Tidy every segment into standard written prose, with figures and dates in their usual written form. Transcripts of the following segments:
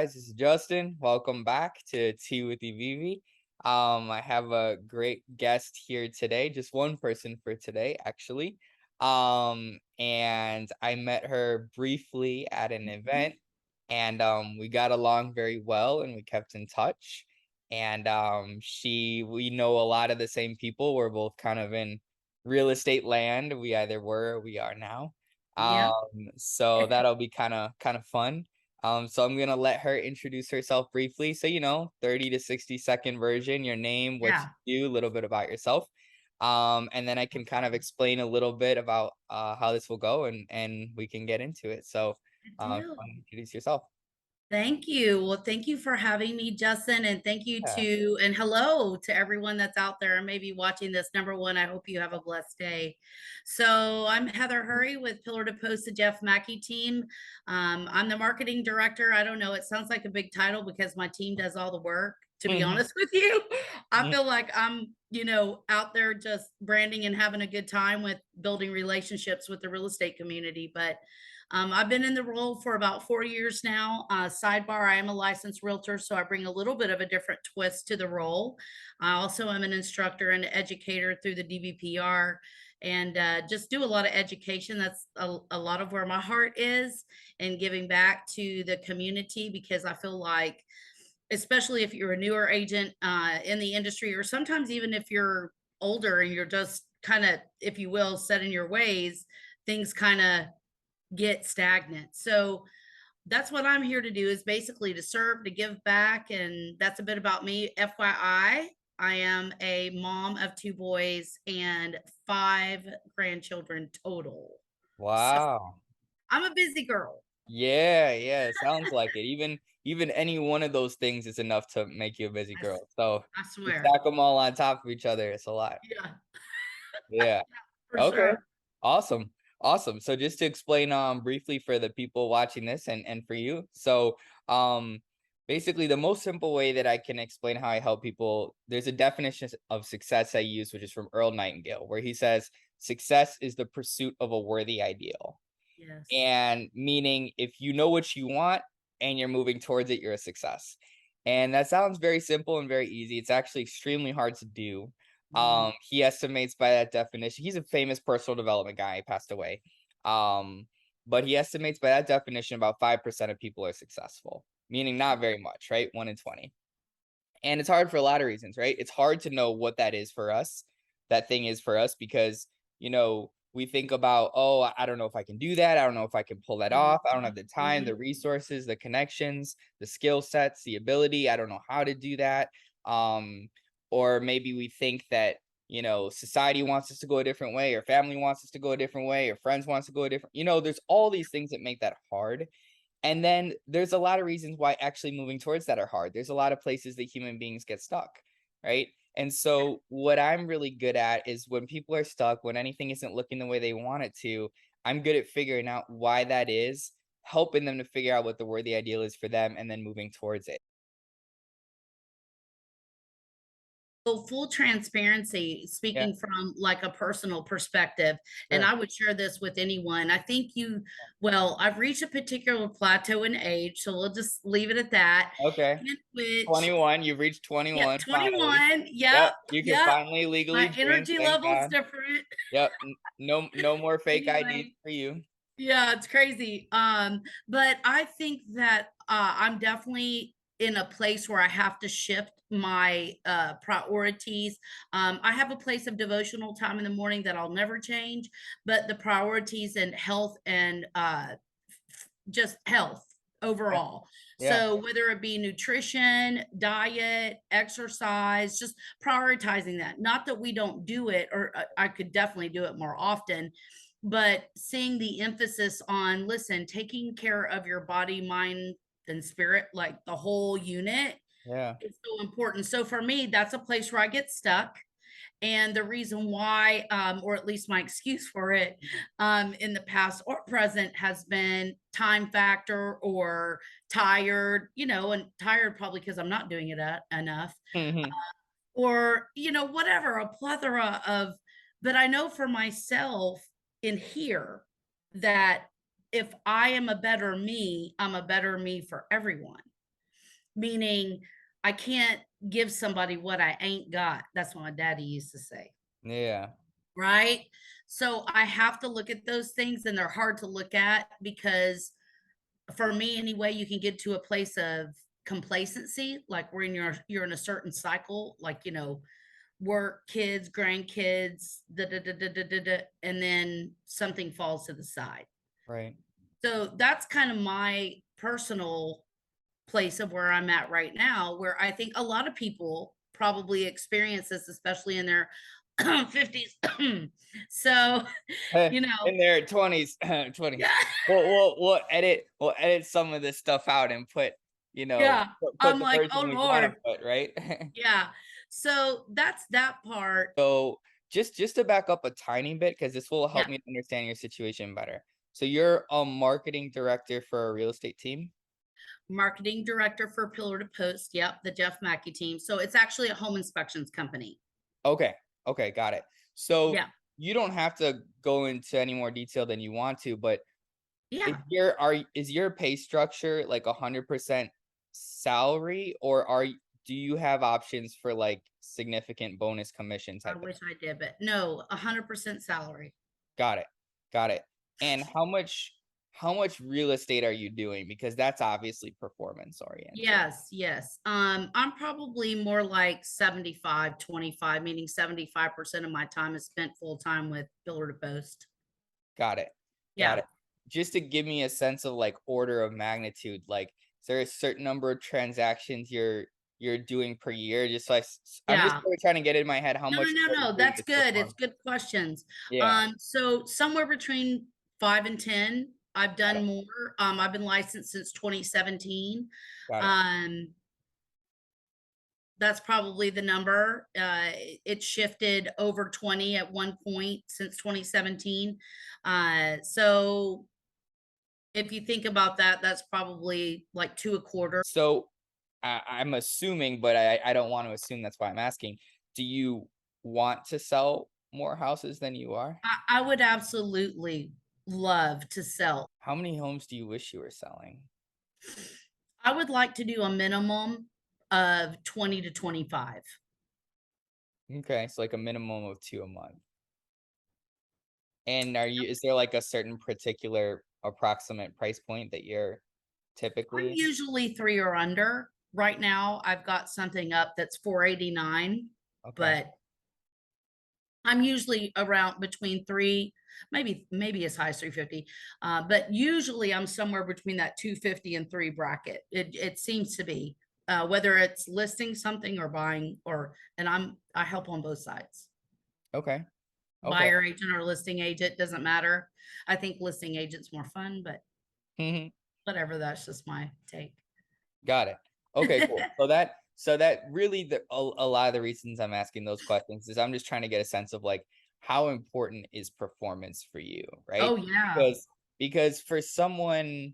guys? This is Justin. Welcome back to Tea with iiiiiivvivii. I have a great guest here today, just one person for today, actually. And I met her briefly at an Mhm. event, and we got along very well, and we kept in touch. And we know a lot of the same people. We're both kind of in real estate land. We either were or we are now. Yep. So that'll be kind of fun. So I'm gonna let her introduce herself briefly. So, 30 to 60-second version, your name, what Yeah. you do, a little bit about yourself. And then I can kind of explain a little bit about how this will go and we can get into it. So Good if you deal. want to introduce yourself. Thank you. Well, thank you for having me, Justin, and thank you Yeah. to and hello to everyone that's out there and maybe watching this. Number one, I hope you have a blessed day. So I'm Heather Hurry with Pillar to Post the Jeff Mackey team. I'm the marketing director. I don't know. It sounds like a big title because my team does all the work. To be Mhm. honest with you, I Mhm. feel like I'm out there just branding and having a good time with building relationships with the real estate community. But I've been in the role for about 4 years now. Sidebar, I am a licensed realtor, so I bring a little bit of a different twist to the role. I also am an instructor and educator through the DBPR and just do a lot of education. That's a lot of where my heart is and giving back to the community because I feel like, especially if you're a newer agent in the industry, or sometimes even if you're older and you're just kind of, if you will, set in your ways, things kind of get stagnant. So that's what I'm here to do is basically to serve, to give back. And that's a bit about me. FYI, I am a mom of two boys and five grandchildren total. So Wow. I'm a busy girl. Yeah, yeah, it sounds like it. Even any one of those things is enough to make you a busy I, s- girl. So I you swear. stack them all on top of each other, it's a lot. Yeah, Yeah. for Okay. sure. Awesome. Awesome. So just to explain briefly for the people watching this and for you. So basically the most simple way that I can explain how I help people, there's a definition of success I use, which is from Earl Nightingale, where he says success is the pursuit of a worthy ideal. Yes. And meaning if you know what you want and you're moving towards it, you're a success. And that sounds very simple and very easy. It's actually extremely hard to do. Mm, He estimates by that definition, he's a famous personal development guy, he passed away. Um, but he estimates by that definition about 5% of people are successful, meaning not very much, right? 1 in 20. And it's hard for a lot of reasons, right? It's hard to know what that is for us. That thing is for us because, we think about, oh, I don't know if I can do that. I don't know if I can pull that mhm, off. I don't have the time, mhm. the resources, the connections, the skill sets, the ability. I don't know how to do that. Um, or maybe we think that, society wants us to go a different way, or family wants us to go a different way, or friends wants to go a different, there's all these things that make that hard. And then there's a lot of reasons why actually moving towards that are hard. There's a lot of places that human beings get stuck, right? And so what I'm really good at is when people are stuck, when anything isn't looking the way they want it to, I'm good at figuring out why that is, helping them to figure out what the worthy ideal is for them, and then moving towards it. Well, full transparency, Yeah, speaking from like a personal perspective, and sure. I would share this with anyone. I think well, I've reached a particular plateau in age, so we'll just leave it at that. Okay. In which, 21, you've reached yeah, 21 finally. 21. Yep, Yep, you can yep. finally legally My drink, energy thank level's God. different. Yep, no more fake IDs Anyway, for you. yeah, it's crazy. But I think that I'm definitely in a place where I have to shift my priorities. I have a place of devotional time in the morning that I'll never change, but the priorities and health and just health Yeah, overall. yeah. So whether it be nutrition, diet, exercise, just prioritizing that. Not that we don't do it, or I could definitely do it more often, but seeing the emphasis on, listen, taking care of your body, mind, and spirit, like the whole unit, Yeah. is so important. So for me, that's a place where I get stuck. And the reason why, or at least my excuse for it, in the past or present has been time factor or tired, and tired probably because I'm not doing it enough, Mhm. or, whatever, a plethora of, but I know for myself in here that if I am a better me, I'm a better me for everyone. meaning I can't give somebody what I ain't got. That's what my daddy used to say, Yeah. right? So I have to look at those things, and they're hard to look at because for me anyway, you can get to a place of complacency, like where you're in a certain cycle, like, work, kids, grandkids, da, da, da, da, da, da, da, and then something falls to the side. Right. So that's kind of my personal place of where I'm at right now, where I think a lot of people probably experience this, especially in their 50s. So, you know, In their 20s, 20s. yeah, We'll edit some of this stuff out and put, yeah. put I'm the like, version oh we wanna Lord. put, right? Yeah. So that's that part. So, just to back up a tiny bit, because this will help Yeah. me to understand your situation better. So you're a marketing director for a real estate team? Marketing director for Pillar to Post. Yep. The Jeff Mackey team. So it's actually a home inspections company. Okay. Okay, got it. So Yeah. you don't have to go into any more detail than you want to, but Yeah. is your pay structure like 100% salary, or do you have options for like significant bonus commission I type of wish thing? I did, but no, 100% salary. Got it. Got it. And how much real estate are you doing? Because that's obviously performance oriented. Yes, yes. I'm probably more like 75-25, meaning 75% of my time is spent full time with Pillar to Post. Got it. Got Yeah. it. Just to give me a sense of like order of magnitude, like is there a certain number of transactions you're doing per year? Just so I'm just Yeah. sort of trying to get in my head how No, no, much of no, what no. you're doing That's is good. It's performance. good questions. Yeah. So somewhere between 5 and 10. I've Got it. done more. I've been licensed since 2017. Got it. Um, that's probably the number. It shifted over 20 at one point since 2017. So if you think about that, that's probably like 2 a quarter. So I'm assuming, but I don't want to assume. That's why I'm asking. Do you want to sell more houses than you are? I would absolutely love to sell. How many homes do you wish you were selling? I would like to do a minimum of 20 to 25. Okay, so like a minimum of two a month. And is there like a certain particular approximate price point that you're I'm typically? usually 3 or under. Right now, I've got something up that's 489, Okay. but I'm usually around between 3, maybe as high as 350. But usually I'm somewhere between that 250 and 3 bracket. It seems to be, whether it's listing something or buying, and I help on both sides. Okay. Okay. Buyer agent or listing agent, doesn't matter. I think listing agent's more fun, but Mhm. whatever, that's just my take. Got it. Okay, cool. So that really a lot of the reasons I'm asking those questions is I'm just trying to get a sense of like how important is performance for you, right? Oh, yeah. Because for someone,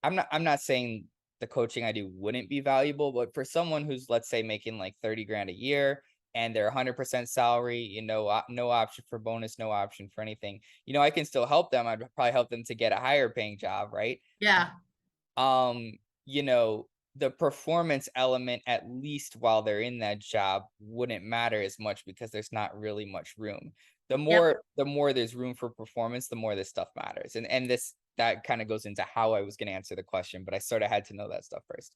I'm not saying the coaching I do wouldn't be valuable, but for someone who's, let's say, making like 30 grand a year and they're 100% salary, no option for bonus, no option for anything, I can still help them. I'd probably help them to get a higher paying job, right? Yeah. Um, you know, the performance element, at least while they're in that job, wouldn't matter as much because there's not really much room. The Yep. more the more there's room for performance, the more this stuff matters. And that kind of goes into how I was going to answer the question, but I sort of had to know that stuff first.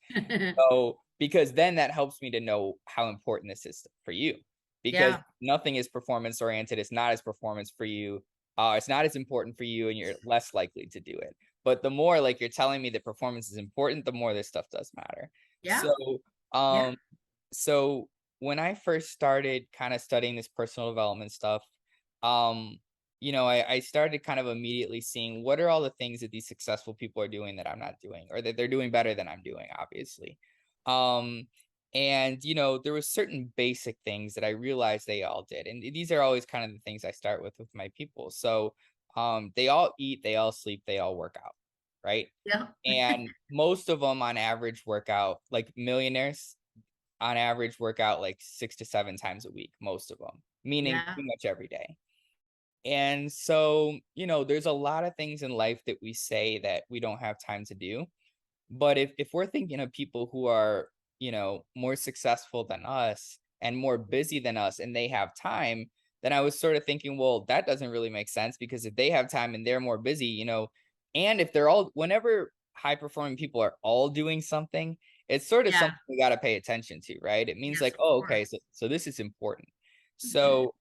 So, because then that helps me to know how important this is for you. Because Yeah. nothing is performance oriented. It's not as performance for you. It's not as important for you, and you're less likely to do it. But the more like you're telling me that performance is important, the more this stuff does matter. Yeah. So, Yeah. um, so when I first started kind of studying this personal development stuff, um, I started kind of immediately seeing what are all the things that these successful people are doing that I'm not doing, or that they're doing better than I'm doing, obviously. Um, and there was certain basic things that I realized they all did. And these are always kind of the things I start with my people. So they all eat, they all sleep, they all work out, right? Yeah. And most of them on average work out, like millionaires on average work out like 6 to 7 times a week, most of them, meaning Yeah. pretty much every day. And so, there's a lot of things in life that we say that we don't have time to do. But if we're thinking of people who are, more successful than us and more busy than us and they have time, then I was sort of thinking, well, that doesn't really make sense because if they have time and they're more busy, and if they're all whenever high performing people are all doing something, it's sort of Yeah. something we got to pay attention to, right? It means Yes, like, of oh, okay, course. so this is important. Mhm. So,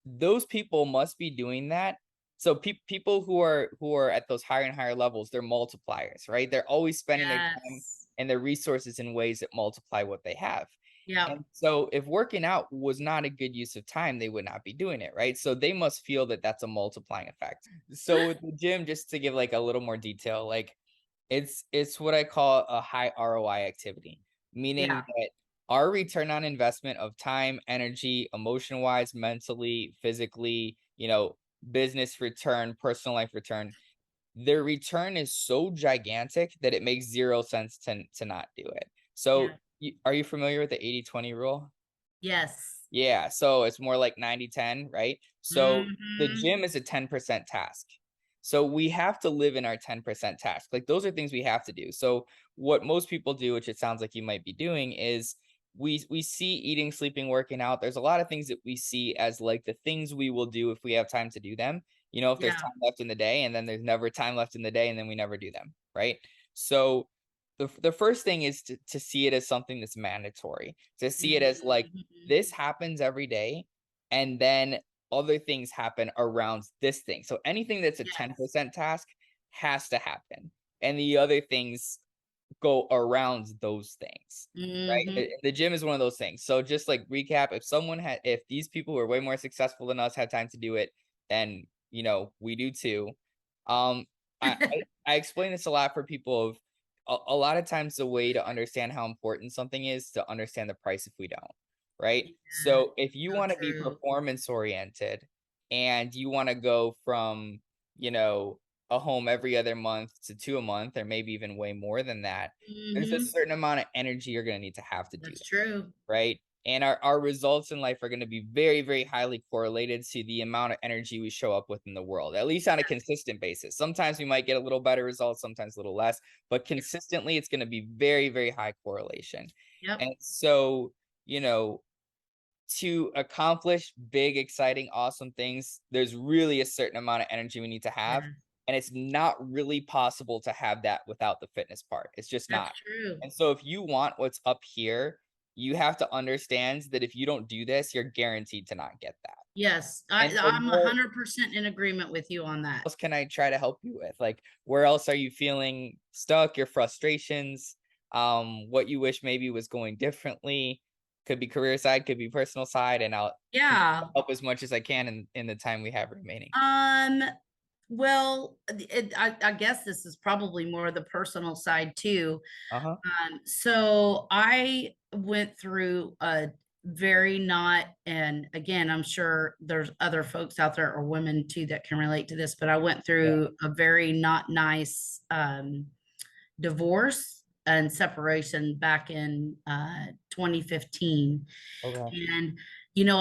those people must be doing that. So people who are at those higher and higher levels, they're multipliers, right? They're always spending their time Yes. and their resources in ways that multiply what they have. Yep. And so if working out was not a good use of time, they would not be doing it, right? So they must feel that that's a multiplying effect. So with the gym, just to give like a little more detail, like it's what I call a high ROI activity, Yeah. meaning that our return on investment of time, energy, emotion wise, mentally, physically, business return, personal life return, their return is so gigantic that it makes zero sense to not do it. So, Yeah. are you familiar with the 80/20 rule? Yes. Yeah, so it's more like 90/10, right? So the Mhm. gym is a 10% task. So we have to live in our 10% task. Like those are things we have to do. So what most people do, which it sounds like you might be doing, is we see eating, sleeping, working out. There's a lot of things that we see as like the things we will do if we have time to do them. If there's Yeah. time left in the day, and then there's never time left in the day, and then we never do them, right? So the first thing is to see it as something that's mandatory, to see it as like Mhm. this happens every day, and then other things happen around this thing. So anything that's a Yes. 10% task has to happen, and the other things go around those things, right? Mhm. The gym is one of those things. So just like recap, if these people who are way more successful than us have time to do it, then we do too. Um, I explain this a lot for people of a lot of times the way to understand how important something is to understand the price if we don't, right? Yeah. So if you So want to be true. performance oriented and you want to go from, you know, a home every other month to 2 a month or maybe even way more than that, there's a Mhm. certain amount of energy you're gonna need to have to do That's that, true. right? And our results in life are gonna be very, very highly correlated to the amount of energy we show up with in the world, at least on a consistent basis. Sometimes we might get a little better results, sometimes a little less, but Yeah. consistently, it's gonna be very, very high correlation. Yep. And so, you know, to accomplish big, exciting, awesome things, there's really a certain amount of energy we need to have. Yeah. And it's not really possible to have that without the fitness part. It's just That's not. true. And so if you want what's up here, you have to understand that if you don't do this, you're guaranteed to not get that. Yes. And so I'm where 100% in agreement with you on that. else can I try to help you with? Like, where else are you feeling stuck, your frustrations, what you wish maybe was going differently? Could be career side, could be personal side, and I'll Yeah. help as much as I can in the time we have remaining. Um, well, I guess this is probably more the personal side too. Uh-huh. So I went through a very not, and again, I'm sure there's other folks out there or women too that can relate to this, but I went Yeah. through a very not nice divorce and separation back in 2015. Okay. And,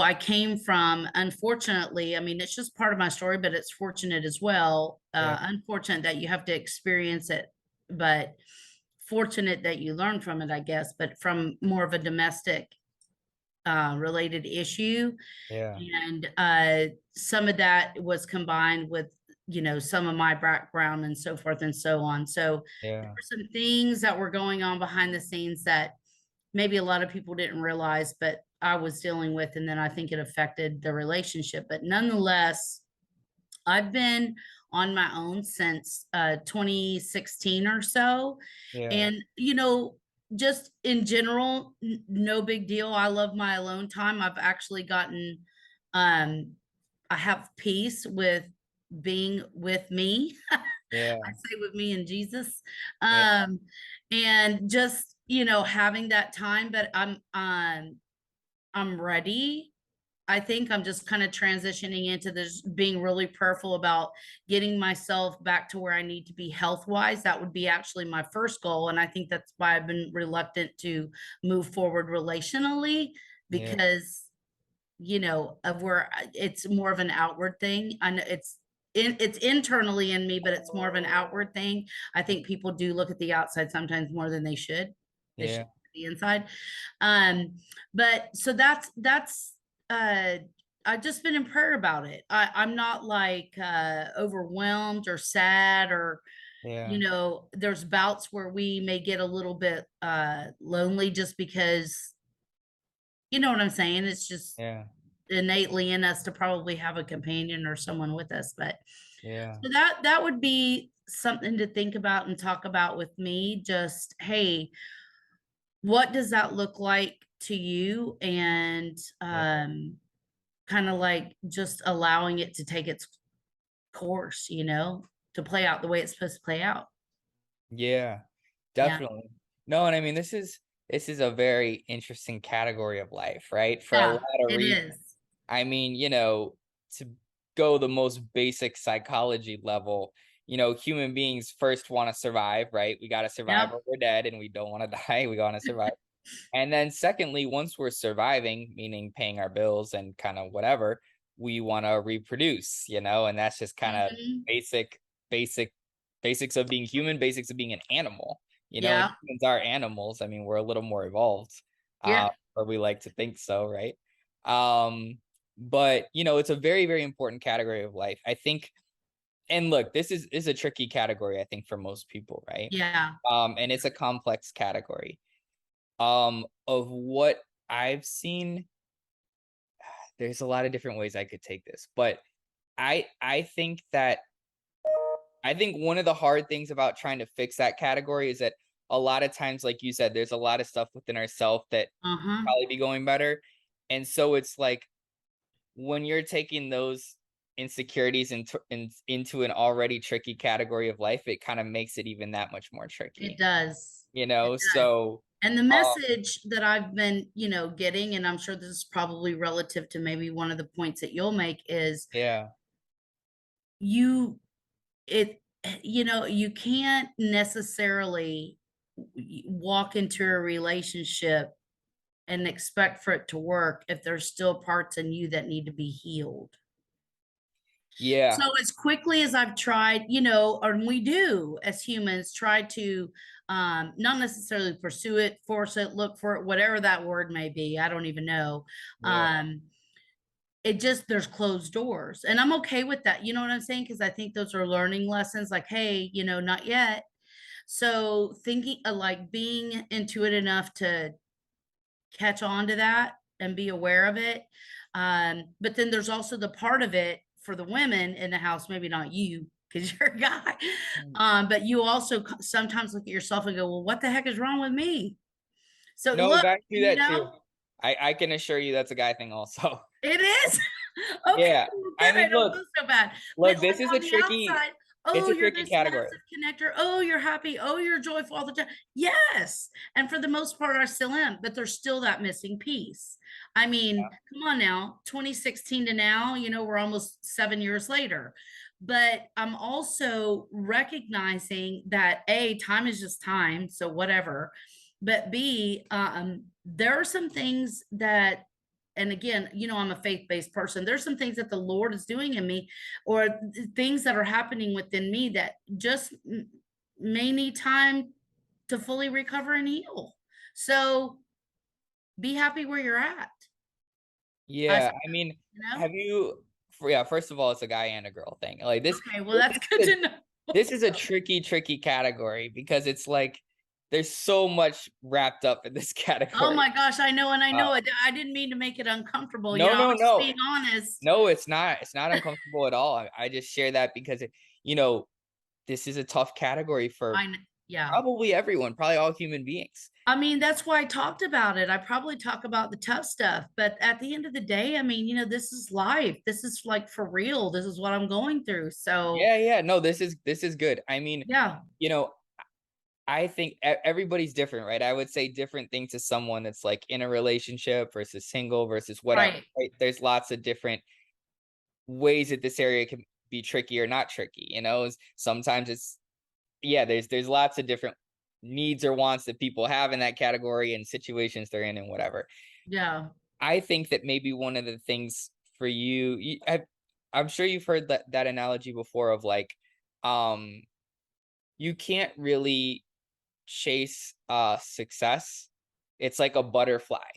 I came from, unfortunately, I mean, it's just part of my story, but it's fortunate as well. Yeah. Unfortunate that you have to experience it, but fortunate that you learn from it, I guess, but from more of a domestic related issue. Yeah. And some of that was combined with, some of my background and so forth and so on. So there Yeah. were some things that were going on behind the scenes that maybe a lot of people didn't realize, but I was dealing with. And then I think it affected the relationship. But nonetheless, I've been on my own since 2016 or so. Yeah. And, just in general, no big deal. I love my alone time. I've actually gotten, um, I have peace with being with me. I Yeah. say with me and Jesus. Yeah. And just, having that time, but I'm ready. I think I'm just kind of transitioning into this being really prayerful about getting myself back to where I need to be health wise. That would be actually my first goal. And I think that's why I've been reluctant to move forward relationally Yeah. because, of where it's more of an outward thing. I know it's it's internally in me, but it's more of an outward thing. I think people do look at the outside sometimes more than they should. They should Yeah, look at the inside. Um, but so that's uh I've just been in prayer about it. I'm not like overwhelmed or sad or yeah, there's bouts where we may get a little bit lonely just because you know what I'm saying? It's just yeah, innately in us to probably have a companion or someone with us. But yeah, so that would be something to think about and talk about with me. Just, hey, what does that look like to you? And yeah, kind of like just allowing it to take its course, to play out the way it's supposed to play out. yeah, Yeah. definitely. No, and I mean, this is a very interesting category of life, right? For a lot Yeah, of it reasons. is. I mean, to go the most basic psychology level, human beings first want to survive, right? We got to survive Yep. or we're dead, and we don't want to die. We want to survive. And then secondly, once we're surviving, meaning paying our bills and kind of whatever, we want to reproduce, and that's just kind of Mhm. basic, basic, basics of being human, basics of being an animal, and Yeah. humans are animals. I mean, we're a little more evolved, Yeah. or we like to think so, right? Um, but it's a very, very important category of life. I think, and look, this is a tricky category, I think, for most people, right? Yeah. And it's a complex category. Of what I've seen, there's a lot of different ways I could take this, but I think one of the hard things about trying to fix that category is that a lot of times, like you said, there's a lot of stuff within ourself that Uh-huh. probably be going better. And so it's like when you're taking those insecurities into an already tricky category of life, it kind of makes it even that much more It tricky. does. It does. So And the um message that I've been, getting, and I'm sure this is probably relative to maybe one of the points that you'll make is yeah. you it you can't necessarily walk into a relationship and expect for it to work if there's still parts in you that need to be healed. So Yeah. as quickly as I've tried, or we do as humans try to not necessarily pursue it, force it, look for it, whatever that word may be. I don't even know. Yeah. Um, it just there's closed doors. And I'm okay with that. You know what I'm saying? Because I think those are learning lessons like, hey, not yet. So thinking like being intuitive enough to catch on to that and be aware of it. But then there's also the part of it for the women in the house, maybe not you because you're a guy, Mm. but you also sometimes look at yourself and go, well, what the heck is wrong with me? So No, look, guys do that too. I can assure you that's a guy thing also. it is. Okay, Yeah. well, I good, I mean, don't look, feel so bad. But, look, this like, is a on the tricky outside, it's "Oh, a you're tricky this category. massive connector. Oh, you're happy. Oh, you're joyful all the time." Yes, and for the most part, I still am, but there's still that missing piece. I mean, come on now, 2016 to now, we're almost 7 years later. But I'm also recognizing that, A, time is just time, so whatever. But B, there are some things that and again, I'm a faith-based person. There's some things that the Lord is doing in me or things that are happening within me that just may need time to fully recover and heal. So be happy where you're at. I Yeah, suppose, I mean, you know? have you yeah, first of all, it's a guy and a girl thing. Like Okay, well, that's this good is a to know. this is a tricky, tricky category because it's like there's so much wrapped up in this Oh category. my gosh, I know, and I Uh, know it. I didn't mean to make it uncomfortable. no, I no, was just no. being honest. No, it's not uncomfortable at all. I just share that because you know, this is a tough category for Yeah. probably everyone, probably all human beings. I mean, that's why I talked about it. I probably talk about the tough stuff, but at the end of the day, I mean, this is life. This is like for real. This is what I'm going through. So, Yeah, yeah. No, this is good. I mean, yeah, you know, I think everybody's different, right? I would say different thing to someone that's like in a relationship versus single versus whatever, right. right? There's lots of different ways that this area can be tricky or not tricky, Sometimes it's yeah, there's lots of different needs or wants that people have in that category and situations they're in and whatever. Yeah. I think that maybe one of the things for you, I'm sure you've heard that analogy before of like, um, you can't really chase success. It's like a butterfly.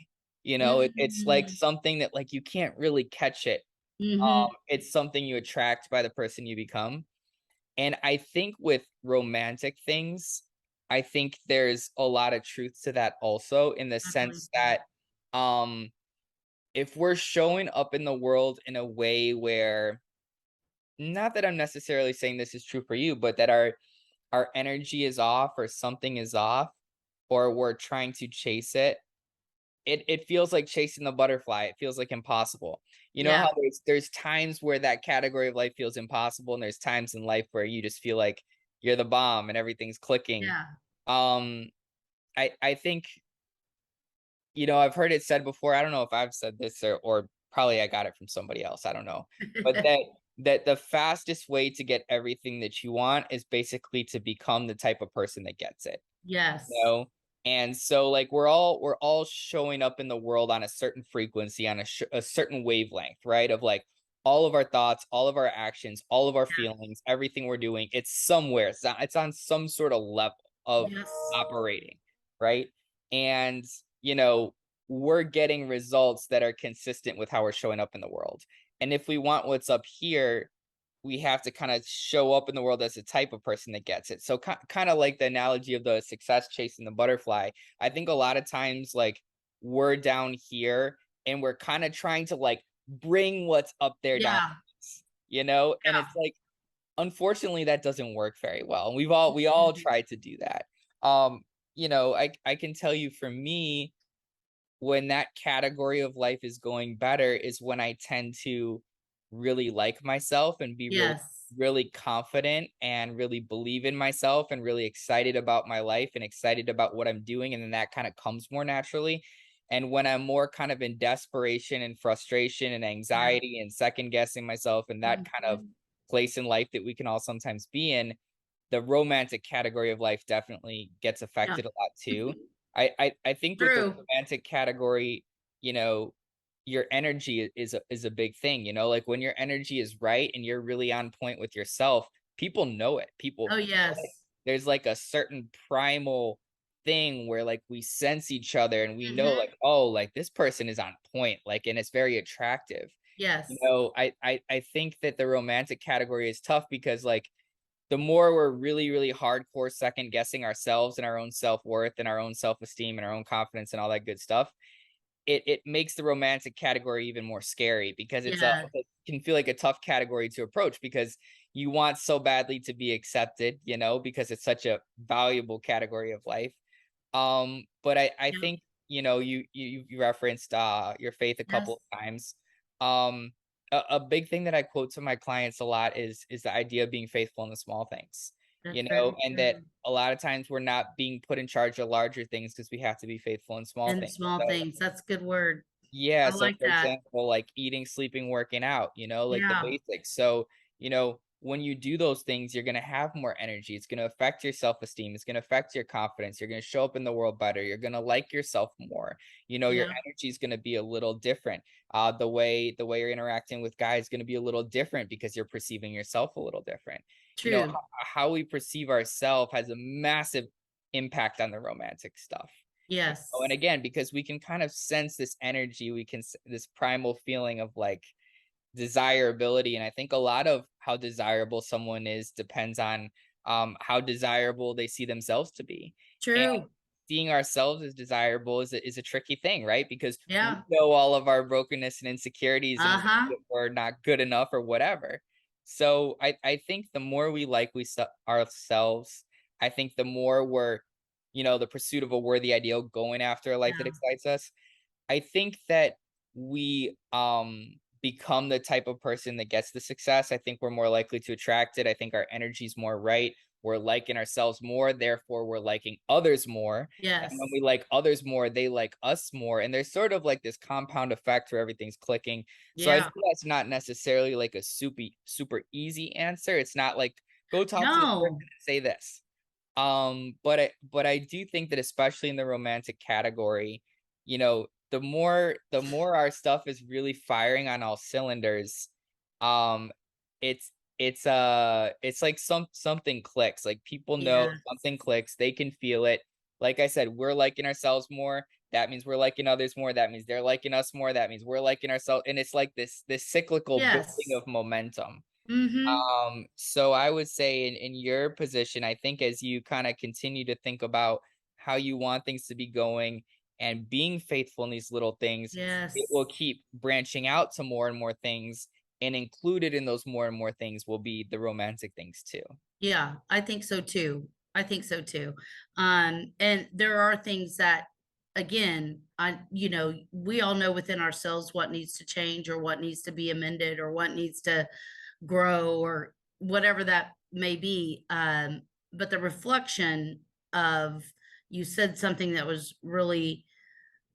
It's like Mm, something that like you can't really catch it. mhm, It's something you attract by the person you become. And I think with romantic things, I think there's a lot of truth to that also, in the I believe sense that. that um if we're showing up in the world in a way where, not that I'm necessarily saying this is true for you, but that our energy is off or something is off, or we're trying to chase it, it feels like chasing the butterfly. It feels like impossible. You know Yeah, how there's times where that category of life feels impossible, and there's times in life where you just feel like you're the bomb and everything's clicking. yeah. Um, I think, I've heard it said before. I don't know if I've said this, or probably I got it from somebody else. I don't know. But that the fastest way to get everything that you want is basically to become the type of person that gets it. you Yes. know and so like we're all showing up in the world on a certain frequency, on a certain wavelength, right, of like all of our thoughts, all of our actions, all of our feelings, everything we're doing, it's somewhere, it's on some sort of level of Yes. operating, right? And you know we're getting results that are consistent with how we're showing up in the world. And if we want what's up here, we have to kind of show up in the world as the type of person that gets it. So kind of like the analogy of the success chasing the butterfly. I think a lot of times like we're down here and we're kind of trying to like bring what's up there down Yeah, to us, and yeah. it's like unfortunately that doesn't work very well. And we all Mhm. tried to do that. Um, I can tell you, for me, when that category of life is going better is when I tend to really like myself and be really, Yes. really confident and really believe in myself and really excited about my life and excited about what I'm doing. And then that kind of comes more naturally. And when I'm more kind of in desperation and frustration and Yeah. anxiety and second guessing myself and that kind of Mhm. place in life that we can all sometimes be in, the romantic category of life definitely gets Yeah. affected a lot too. I think with the True. romantic category, you know, your energy is a big thing, like when your energy is right and you're really on point with yourself, people know it. Oh, Like, yes. there's like a certain primal thing where like we sense each other and we know Mhm. like, oh, like this person is on point, like, and it's very attractive. Yes. I think that the romantic category is tough because like the more we're really, really hardcore second guessing ourselves and our own self-worth and our own self-esteem and our own confidence and all that good stuff, it makes the romantic category even more scary because Yes. it can feel like a tough category to approach because you want so badly to be accepted, because it's such a valuable category of life. But I Yep. think, you referenced your faith a Yes. couple of times. Um, a big thing that I quote to my clients a lot is the idea of being faithful in the small things, That's very and that true. a lot of times we're not being put in charge of larger things because we have to be faithful in small And things. small So things. That's a good word. yeah, I so like for that. example, like eating, sleeping, working out, like the Yeah. basics. So, when you do those things, you're going to have more energy. It's going to affect your self-esteem. It's going to affect your confidence. You're going to show up in the world better. You're going to like yourself more. Your Yeah. energy is going to be a little different. The way you're interacting with guys is going to be a little different because you're perceiving yourself a little different. True. How we perceive ourselves has a massive impact on the romantic stuff. And Yes. again, because we can kind of sense this energy, this primal feeling of like desirability. And I think a lot of how desirable someone is depends on how desirable they see themselves to be. And True. seeing ourselves as desirable is a tricky thing, right? Because we Yeah. know all of our brokenness and insecurities, and we know Uh-huh. that we're not good enough or whatever. So I think the more we like ourselves, I think the more we're, the pursuit of a worthy ideal, going after a life that Yeah. excites us. I think that we become the type of person that gets the success. I think we're more likely to attract it. I think our energy's more right. We're liking ourselves more, therefore we're liking others more. And when Yes. we like others more, they like us more. And there's sort of like this compound effect where everything's clicking. So I Yeah. think that's not necessarily like a super easy answer. It's not like go talk to this person No. and say this. But I do think that especially in the romantic category, the more our stuff is really firing on all cylinders, um, it's like something clicks, like, people know Yes. something clicks, they can feel it. Like I said, we're liking ourselves more, that means we're liking others more, that means they're liking us more, that means we're liking ourselves, and it's like this cyclical building Yes. of momentum. Mhm. So I would say in your position, I think as you kind of continue to think about how you want things to be going and being faithful in these little things, it will Yes. keep branching out to more and more things. And included in those more and more things will be the romantic things too. Yeah, I think so too. I think so too. And there are things that, again, we all know within ourselves what needs to change or what needs to be amended or what needs to grow or whatever that may be. But the reflection of you said something that was really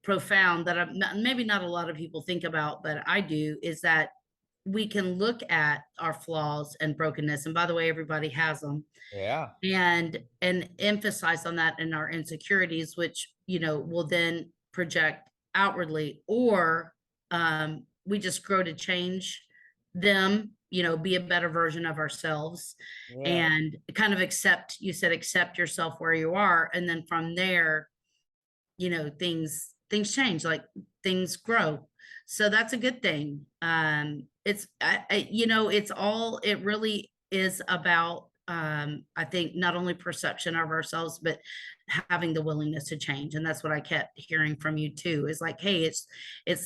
profound that maybe not a lot of people think about, but I do, is that we can look at our flaws and brokenness. And by the way, everybody has them, Yeah. and emphasize on that in our insecurities, which will then project outwardly, or we just grow to change them, be a better version of ourselves, Yeah. and kind of accept yourself where you are, and then from there, things change, like things grow. So that's a good thing. It really is about, I think, not only perception of ourselves, but having the willingness to change. And that's what I kept hearing from you too, is like, hey, it's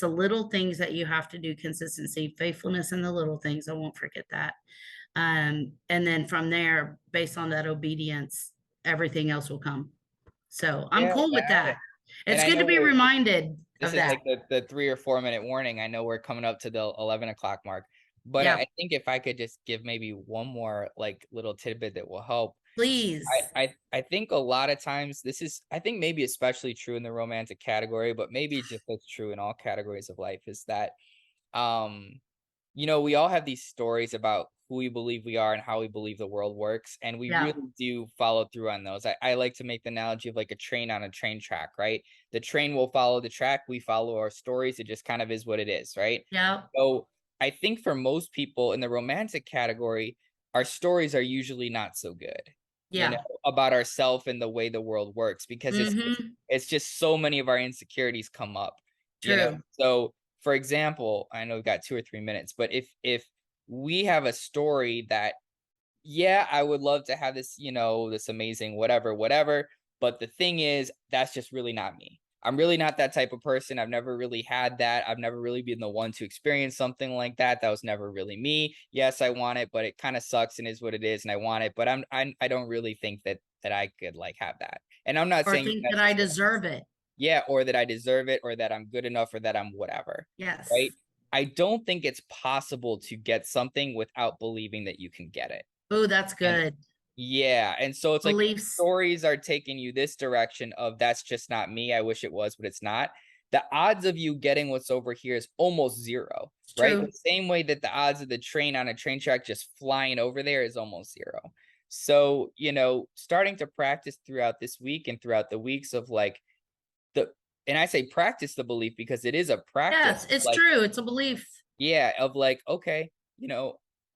the little things that you have to do, consistency, faithfulness in the little things. I won't forget that. And then from there, based on that obedience, everything else will come. So I'm Yeah. cool with that. And It's I good know to be reminded this of is that. like the 3 or 4 minute warning. I know we're coming up to the 11 o'clock mark, but I Yeah, think if I could just give maybe one more like little tidbit that will help. please. I think a lot of times this is I think maybe especially true in the romantic category, but maybe just as true in all categories of life is that um we all have these stories about who we believe we are and how we believe the world works, and we Yeah, really do follow through on those. I like to make the analogy of like a train on a train track, right? The train will follow the track, we follow our stories. It just kind of is what it is, right? yeah, So I think for most people in the romantic category, our stories are usually not so good, yeah. about ourselves and the way the world works because Mhm. it's just so many of our insecurities come up, you know. True. So for example, I know we've got 2 or 3 minutes, but if we have a story that, yeah, I would love to have this, this amazing whatever, whatever. But the thing is, that's just really not me. I'm really not that type of person. I've never really had that. I've never really been the one to experience something like that. That was never really me. Yes, I want it, but it kind of sucks and is what it is, and I want it. But I don't really think that I could like have that. And I'm not Or saying think that I necessarily, deserve it. yeah, or that I deserve it, or that I'm good enough, or that I'm whatever, right? Yes. I don't think it's possible to get something without believing that you can get it. Oh, that's And good. yeah, and so it's like Beliefs. stories are taking you this direction of that's just not me. I wish it was, but it's not. The odds of you getting what's over here is almost zero, It's right? The true. same way that the odds of the train on a train track just flying over there is almost zero. So, starting to practice throughout this week and throughout the weeks of like the and I say practice the belief because it is a practice, Yes, it's like, true. It's a belief. yeah, of like, okay,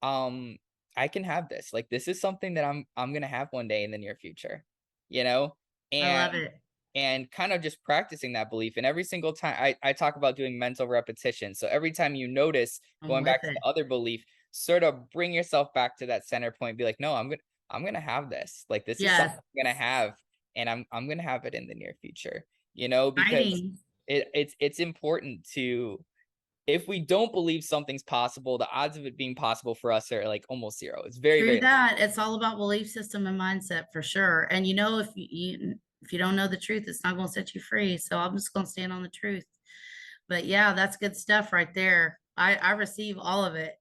um, I can have this. Like this is something that I'm gonna have one day in the near future, you know? I And love it. kind of just practicing that belief. And every single time I talk about doing mental repetition. So every time you notice I'm going back with to it. the other belief, sort of bring yourself back to that center point, be like, no, I'm gonna have this. Like this is something Yes. I'm gonna have, and I'm gonna have it in the near future, because Exciting. it's important to, if we don't believe something's possible, the odds of it being possible for us are like almost zero. It's very, True very low. that. It's all about belief system and mindset for sure. And if you don't know the truth, it's not going to set you free. So I'm just going to stand on the truth. But yeah, that's good stuff right there. I receive all of it.